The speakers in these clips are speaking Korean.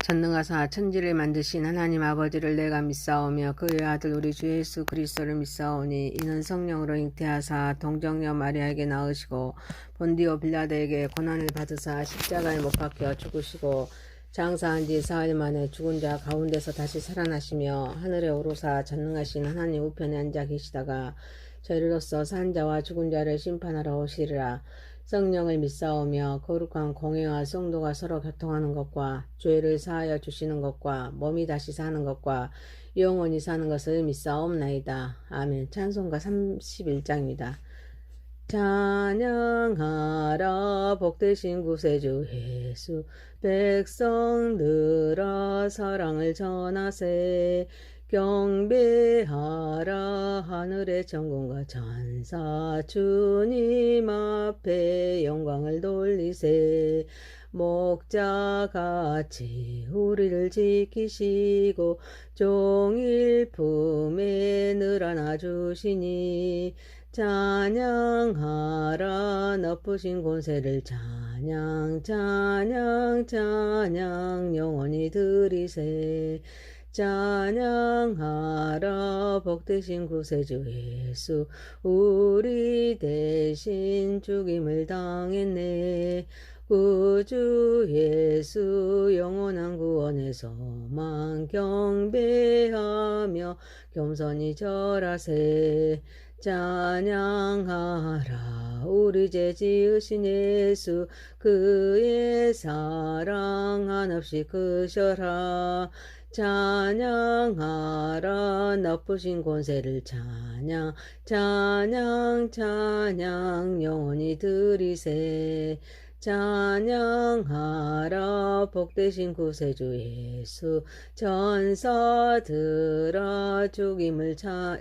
전능하사 천지를 만드신 하나님 아버지를 내가 믿사오며 그의 아들 우리 주 예수 그리스도를 믿사오니 이는 성령으로 잉태하사 동정녀 마리아에게 낳으시고 본디오 빌라도에게 고난을 받으사 십자가에 못 박혀 죽으시고 장사한 지 사흘 만에 죽은 자 가운데서 다시 살아나시며 하늘에 오르사 전능하신 하나님 우편에 앉아 계시다가 저희로서 산 자와 죽은 자를 심판하러 오시리라. 성령을 믿사오며 거룩한 공회와 성도가 서로 교통하는 것과 죄를 사하여 주시는 것과 몸이 다시 사는 것과 영원히 사는 것을 믿사옵나이다. 아멘. 찬송가 31장입니다. 찬양하라 복되신 구세주 예수 백성들아 사랑을 전하세 경배하라 하늘의 천군과 천사 주님 앞에 영광을 돌리세 목자같이 우리를 지키시고 종일 품에 늘 안아주시니 찬양하라 높으신 권세를 찬양 찬양 찬양 영원히 드리세 찬양하라 복되신 구세주 예수 우리 대신 죽임을 당했네 구주 예수 영원한 구원의 소망 경배하며 겸손히 절하세 찬양하라 우리 죄 지으신 예수 그의 사랑 한없이 크셔라 찬양하라 높으신 권세를 찬양 찬양 찬양 영원히 드리세 찬양하라 복되신 구세주 예수 천사들아 죽임을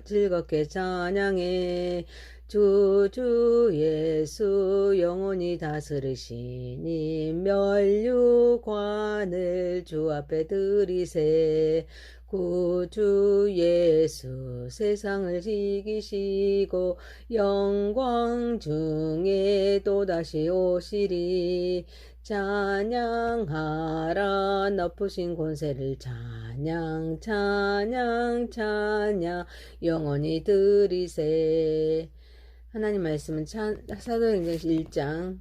즐겁게 찬양해 주 예수 영원히 다스리시니 멸류관을 주 앞에 드리세 구주 예수 세상을 지키시고 영광 중에 또다시 오시리 찬양하라 높으신 권세를 찬양 찬양 찬양 영원히 드리세. 하나님 말씀은 사도행전 1장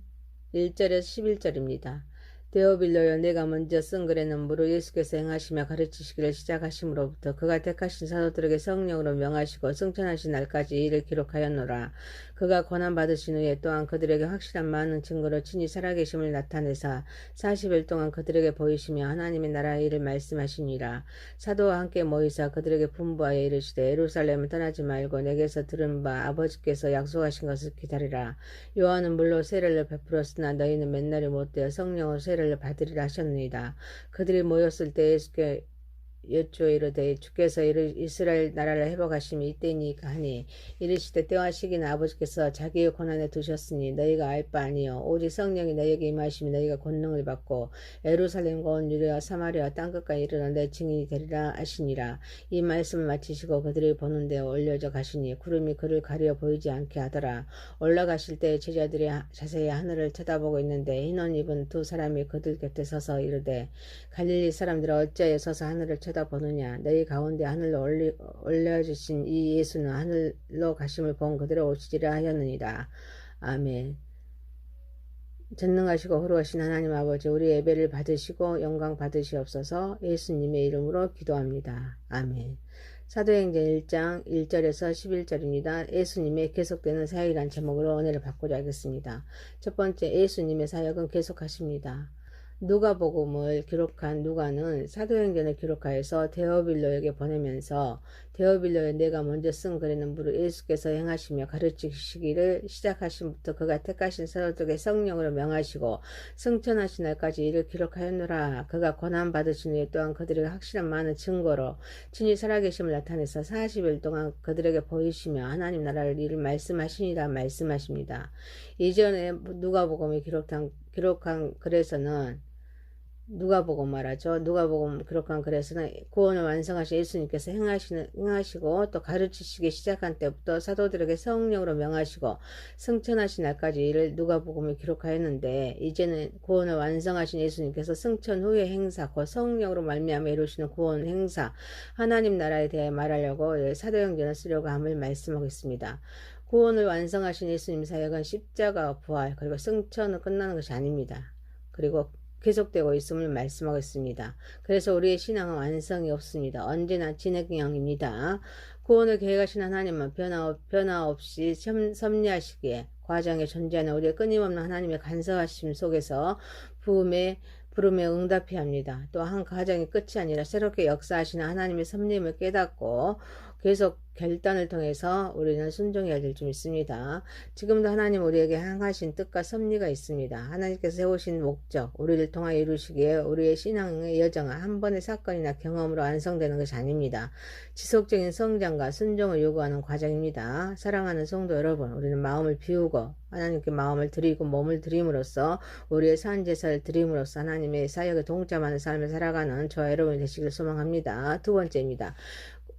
1절에서 11절입니다. 데오빌로여 내가 먼저 쓴 글에는 무릇 예수께서 행하시며 가르치시기를 시작하심으로부터 그가 택하신 사도들에게 성령으로 명하시고 승천하신 날까지 이를 기록하였노라. 그가 고난받으신 후에 또한 그들에게 확실한 많은 증거로 친히 살아계심을 나타내사 40일 동안 그들에게 보이시며 하나님의 나라의 일을 말씀하시니라. 사도와 함께 모이사 그들에게 분부하여 이르시되 예루살렘을 떠나지 말고 내게서 들은 바 아버지께서 약속하신 것을 기다리라. 요한은 물로 세례를 베풀었으나 너희는 맨날이 못되어 성령으로 세례를 받으리라 하셨느니라. 그들이 모였을 때 예수께 여쭈어 이르되 주께서 이스라엘 나라를 회복하심이 이때니까 하니 이르시되 때와 시기는 아버지께서 자기의 권한에 두셨으니 너희가 알 바 아니요 오직 성령이 너희에게 임하시면 너희가 권능을 받고 예루살렘과 온 유대와 사마리아 땅끝까지 이르러 내 증인이 되리라 하시니라. 이 말씀을 마치시고 그들이 보는 데 올려져 가시니 구름이 그를 가려 보이지 않게 하더라. 올라가실 때 제자들이 자세히 하늘을 쳐다보고 있는데 흰옷 입은 두 사람이 그들 곁에 서서 이르되 갈릴리 사람들아 어찌하여 서서 하늘을 쳐다보느냐 너희 가운데 하늘로 올려주신 이 예수는 하늘로 가심을 본 그대로 오시리라 하였느니라. 아멘. 전능하시고 홀로하신 하나님 아버지 우리 예배를 받으시고 영광 받으시옵소서. 예수님의 이름으로 기도합니다. 아멘. 사도행전 1장 1절에서 11절입니다. 예수님의 계속되는 사역이란 제목으로 은혜를 받고자 하겠습니다. 첫 번째, 예수님의 사역은 계속하십니다. 누가복음을 기록한 누가는 사도행전을 기록하여서 데오빌로에게 보내면서 데오빌로에 내가 먼저 쓴 글에는 무릇 예수께서 행하시며 가르치시기를 시작하심부터 그가 택하신 사도들에게 성령으로 명하시고 승천하신 날까지 이를 기록하였노라. 그가 고난받으신 후에 또한 그들에게 확실한 많은 증거로 친히 살아계심을 나타내서 40일 동안 그들에게 보이시며 하나님 나라를 일을 말씀하시니라 말씀하십니다. 이전에 누가복음이 기록한 글에서는 누가복음 말하죠. 누가복음 기록한 글에서는 구원을 완성하신 예수님께서 행하시고 또 가르치시기 시작한 때부터 사도들에게 성령으로 명하시고 승천하신 날까지 이를 누가복음에 기록하였는데, 이제는 구원을 완성하신 예수님께서 승천 후의 행사, 곧 성령으로 말미암아 이루시는 구원 행사, 하나님 나라에 대해 말하려고 사도행전을 쓰려고 함을 말씀하고 있습니다. 구원을 완성하신 예수님 사역은 십자가, 부활, 그리고 승천으로 끝나는 것이 아닙니다. 그리고 계속되고 있음을 말씀하고 있습니다. 그래서 우리의 신앙은 완성이 없습니다. 언제나 진행형입니다. 구원을 계획하신 하나님은 변화 없이 섭리하시기에 과정에 존재하는 우리의 끊임없는 하나님의 간섭하심 속에서 부름에 응답해야 합니다. 또 한 과정이 끝이 아니라 새롭게 역사하시는 하나님의 섭림을 깨닫고 계속 결단을 통해서 우리는 순종해야 될 줄 믿습니다. 지금도 하나님 우리에게 향하신 뜻과 섭리가 있습니다. 하나님께서 세우신 목적, 우리를 통하여 이루시기에 우리의 신앙의 여정은 한 번의 사건이나 경험으로 완성되는 것이 아닙니다. 지속적인 성장과 순종을 요구하는 과정입니다. 사랑하는 성도 여러분, 우리는 마음을 비우고 하나님께 마음을 드리고 몸을 드림으로써 우리의 산 제사를 드림으로써 하나님의 사역에 동참하는 삶을 살아가는 저와 여러분이 되시길 소망합니다. 두 번째입니다.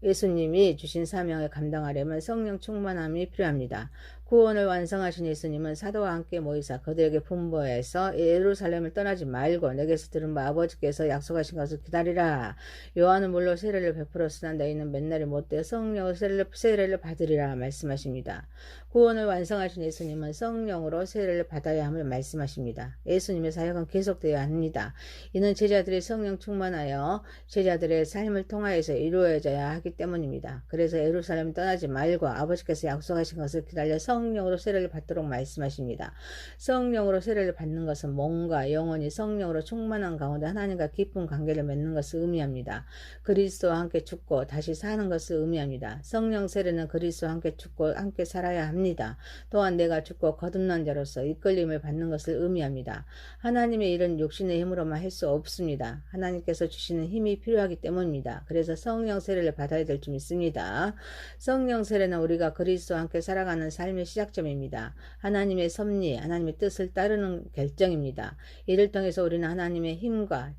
예수님이 주신 사명을 감당하려면 성령 충만함이 필요합니다. 구원을 완성하신 예수님은 사도와 함께 모이사 그들에게 분부해서 예루살렘을 떠나지 말고 내게서 들은 바 아버지께서 약속하신 것을 기다리라. 요한은 물로 세례를 베풀었으나 너희는 맨날이 못되어 성령으로 세례를 받으리라 말씀하십니다. 구원을 완성하신 예수님은 성령으로 세례를 받아야 함을 말씀하십니다. 예수님의 사역은 계속되어야 합니다. 이는 제자들이 성령 충만하여 제자들의 삶을 통하여서 이루어져야 하기 때문입니다. 그래서 예루살렘 떠나지 말고 아버지께서 약속하신 것을 기다려 성령으로 세례를 받도록 말씀하십니다. 성령으로 세례를 받는 것은 몸과 영혼이 성령으로 충만한 가운데 하나님과 깊은 관계를 맺는 것을 의미합니다. 그리스도와 함께 죽고 다시 사는 것을 의미합니다. 성령 세례는 그리스도와 함께 죽고 함께 살아야 합니다. 또한 내가 죽고 거듭난 자로서 이끌림을 받는 것을 의미합니다. 하나님의 일은 육신의 힘으로만 할 수 없습니다. 하나님께서 주시는 힘이 필요하기 때문입니다. 그래서 성령 세례를 받아야 될 줄 믿습니다. 성령 세례는 우리가 그리스도와 함께 살아가는 삶의 시작점입니다. 하나님의 섭리, 하나님의 뜻을 따르는 결정입니다. 이를 통해서 우리는 하나님의 힘과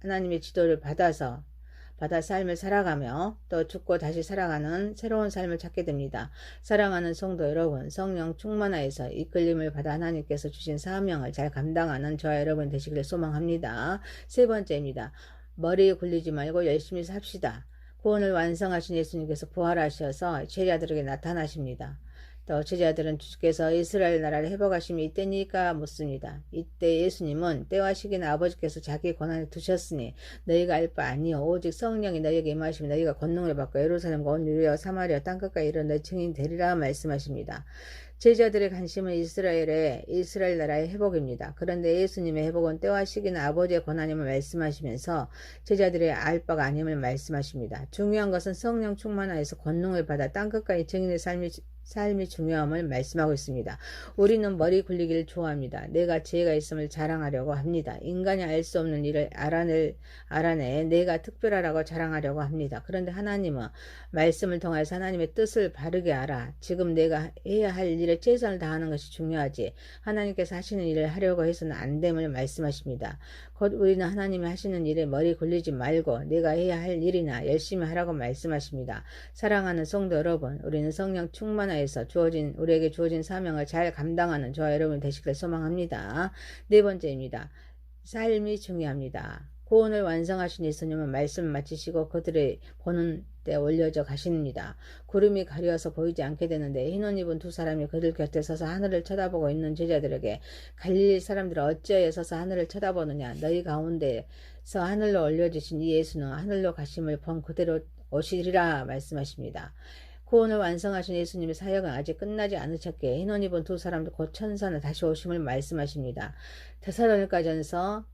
하나님의 지도를 받아 삶을 살아가며 또 죽고 다시 살아가는 새로운 삶을 찾게 됩니다. 사랑하는 성도 여러분, 성령 충만하여서 이끌림을 받아 하나님께서 주신 사명을 잘 감당하는 저와 여러분 되시기를 소망합니다. 세 번째입니다. 머리 굴리지 말고 열심히 삽시다. 구원을 완성하신 예수님께서 부활하셔서 제자들에게 나타나십니다. 또 제자들은 주께서 이스라엘 나라를 회복하심이 이때니까 묻습니다. 이때 예수님은 때와 시기는 아버지께서 자기의 권한에 두셨으니 너희가 알 바 아니요 오직 성령이 너희에게 임하시면 너희가 권능을 받고 예루살렘과 온 유대와 사마리아 땅끝까지 이르러 너희 증인이 되리라 말씀하십니다. 제자들의 관심은 이스라엘 나라의 회복입니다. 그런데 예수님의 회복은 때와 시기는 아버지의 권한임을 말씀하시면서 제자들의 알 바가 아님을 말씀하십니다. 중요한 것은 성령 충만하여서 권능을 받아 땅끝까지 증인의 삶이 중요함을 말씀하고 있습니다. 우리는 머리 굴리기를 좋아합니다. 내가 지혜가 있음을 자랑하려고 합니다. 인간이 알 수 없는 일을 알아내 내가 특별하라고 자랑하려고 합니다. 그런데 하나님은 말씀을 통해서 하나님의 뜻을 바르게 알아. 지금 내가 해야 할 일에 최선을 다하는 것이 중요하지 하나님께서 하시는 일을 하려고 해서는 안 됨을 말씀하십니다. 곧 우리는 하나님이 하시는 일에 머리 굴리지 말고 내가 해야 할 일이나 열심히 하라고 말씀하십니다. 사랑하는 성도 여러분, 우리는 성령 충만하여서 우리에게 주어진 사명을 잘 감당하는 저와 여러분 되시길 소망합니다. 네 번째입니다. 삶이 중요합니다. 구원을 완성하신 예수님은 말씀을 마치시고 그들의 보는 때 올려져 가십니다. 구름이 가려서 보이지 않게 되는데 흰 옷 입은 두 사람이 그들 곁에 서서 하늘을 쳐다보고 있는 제자들에게 갈릴리 사람들은 어찌하여 서서 하늘을 쳐다보느냐. 너희 가운데서 하늘로 올려주신 이 예수는 하늘로 가심을 범 그대로 오시리라 말씀하십니다. 구원을 완성하신 예수님의 사역은 아직 끝나지 않으셨기에 흰 옷 입은 두 사람도 곧 천사는 다시 오심을 말씀하십니다. 데살로니가전서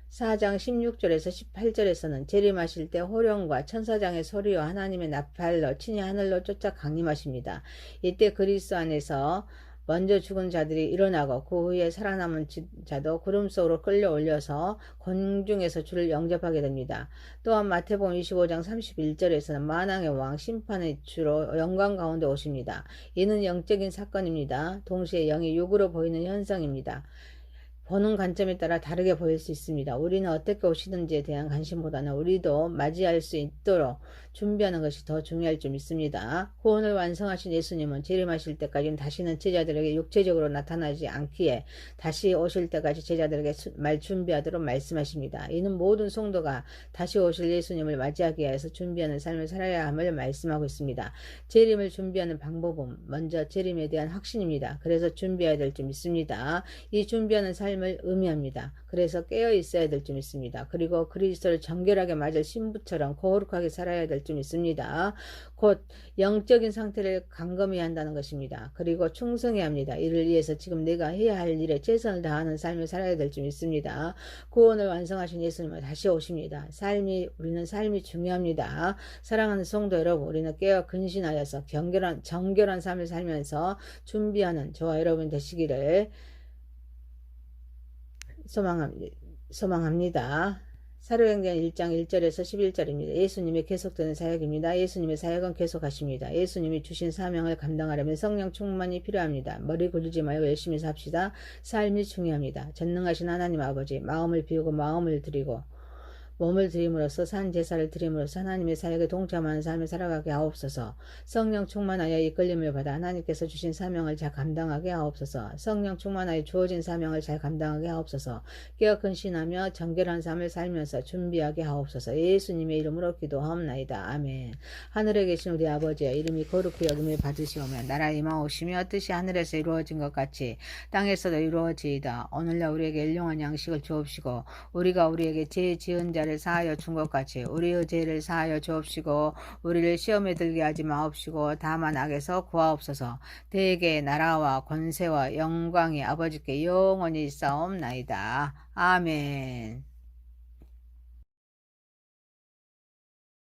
4장 16절에서 18절에서는 재림하실 때 호령과 천사장의 소리와 하나님의 나팔로 친히 하늘로 쫓아 강림하십니다. 이때 그리스도 안에서 먼저 죽은 자들이 일어나고 그 후에 살아남은 자도 구름 속으로 끌려 올려서 공중에서 주를 영접하게 됩니다. 또한 마태복음 25장 31절에서는 만왕의 왕 심판의 주로 영광 가운데 오십니다. 이는 영적인 사건입니다. 동시에 영이 육으로 보이는 현상입니다. 보는 관점에 따라 다르게 보일 수 있습니다. 우리는 어떻게 오시는지에 대한 관심보다는 우리도 맞이할 수 있도록 준비하는 것이 더 중요할 줄 믿습니다. 구원을 완성하신 예수님은 재림하실 때까지는 다시는 제자들에게 육체적으로 나타나지 않기에 다시 오실 때까지 제자들에게 말 준비하도록 말씀하십니다. 이는 모든 성도가 다시 오실 예수님을 맞이하기 위해서 준비하는 삶을 살아야 함을 말씀하고 있습니다. 재림을 준비하는 방법은 먼저 재림에 대한 확신입니다. 그래서 준비해야 될 줄 믿습니다. 이 준비하는 삶을 의미합니다. 그래서 깨어 있어야 될 줄 믿습니다. 그리고 그리스도를 정결하게 맞을 신부처럼 거룩하게 살아야 될 줄 믿습니다. 곧 영적인 상태를 감검해야 한다는 것입니다. 그리고 충성해야 합니다. 이를 위해서 지금 내가 해야 할 일에 최선을 다하는 삶을 살아야 될 줄 믿습니다. 구원을 완성하신 예수님은 다시 오십니다. 우리는 삶이 중요합니다. 사랑하는 성도 여러분, 우리는 깨어 근신하여서 정결한 삶을 살면서 준비하는 저와 여러분 되시기를 소망합니다. 사도행전 1장 1절에서 11절입니다. 예수님의 계속되는 사역입니다. 예수님의 사역은 계속하십니다. 예수님이 주신 사명을 감당하려면 성령 충만이 필요합니다. 머리 굴리지 말고 열심히 삽시다. 삶이 중요합니다. 전능하신 하나님 아버지, 마음을 비우고 마음을 드리고 몸을 드림으로써 산 제사를 드림으로써 하나님의 사역에 동참하는 삶을 살아가게 하옵소서. 성령 충만하여 이끌림을 받아 하나님께서 주신 사명을 잘 감당하게 하옵소서. 성령 충만하여 주어진 사명을 잘 감당하게 하옵소서. 깨어 근신하며 정결한 삶을 살면서 준비하게 하옵소서. 예수님의 이름으로 기도하옵나이다. 아멘. 하늘에 계신 우리 아버지여, 이름이 거룩히 여김을 받으시오며 나라 임하오시며 뜻이 하늘에서 이루어진 것 같이 땅에서도 이루어지이다. 오늘날 우리에게 일용할 양식을 주옵시고 우리가 우리에게 죄 지은 자를 사하여 준 것 같이 우리의 죄를 사하여 주옵시고 우리를 시험에 들게 하지 마옵시고 다만 악에서 구하옵소서. 대개 나라와 권세와 영광이 아버지께 영원히 있사옵나이다. 아멘.